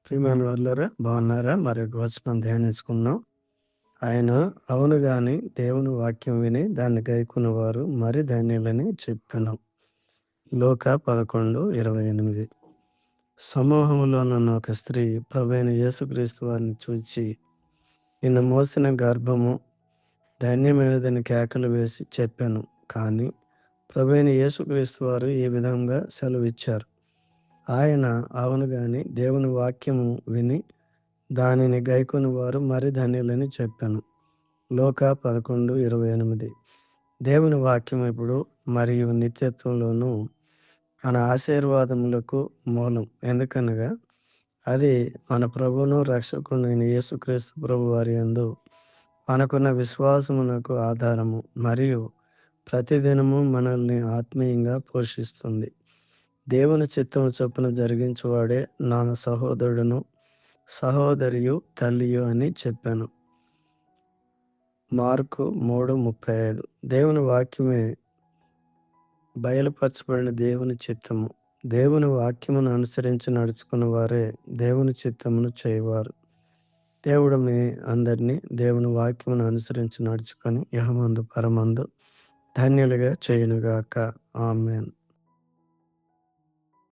ప్రియమైన వాళ్ళారా, బాగున్నారా? మరొక వచనం ధ్యానించుకున్నాం. ఆయన అవును గాని దేవుని వాక్యం విని దాన్ని గైకొనువారు మరి ధన్యులని చెప్పెను. లూకా 11:28. సమూహంలోనున్న ఒక స్త్రీ ప్రభువైన యేసుక్రీస్తు వారిని చూచి, నిన్ను మోసిన గర్భము ధన్యమైనదని కేకలు వేసి చెప్పాను. కానీ ప్రభువైన యేసుక్రీస్తు వారు ఈ విధంగా సెలవిచ్చారు. ఆయన అవును గాని దేవుని వాక్యము విని దానిని గైకొనువారు మరి ధన్యులని చెప్పాను. లూకా 11:28. దేవుని వాక్యం ఇప్పుడు మరియు నిత్యత్వంలోనూ మన ఆశీర్వాదములకు మూలం. ఎందుకనగా అది మన ప్రభువును రక్షకుడైన యేసుక్రీస్తు ప్రభువారి యందు మనకున్న విశ్వాసమునకు ఆధారము మరియు ప్రతిదినము మనల్ని ఆత్మీయంగా పోషిస్తుంది. దేవుని చిత్తము చొప్పున జరిగించువాడే నా సహోదరుడును సహోదరియు తల్లియు అని చెప్పాను. మార్కు 3:35. దేవుని వాక్యమే బయలుపరచబడిన దేవుని చిత్తము. దేవుని వాక్యమును అనుసరించి నడుచుకున్న వారే దేవుని చిత్తమును చేయవారు. దేవుడు మీ అందరినీ దేవుని వాక్యమును అనుసరించి నడుచుకొని ఇహమందు పరమందు ధన్యులుగా చేయునుగాక. ఆమేన్.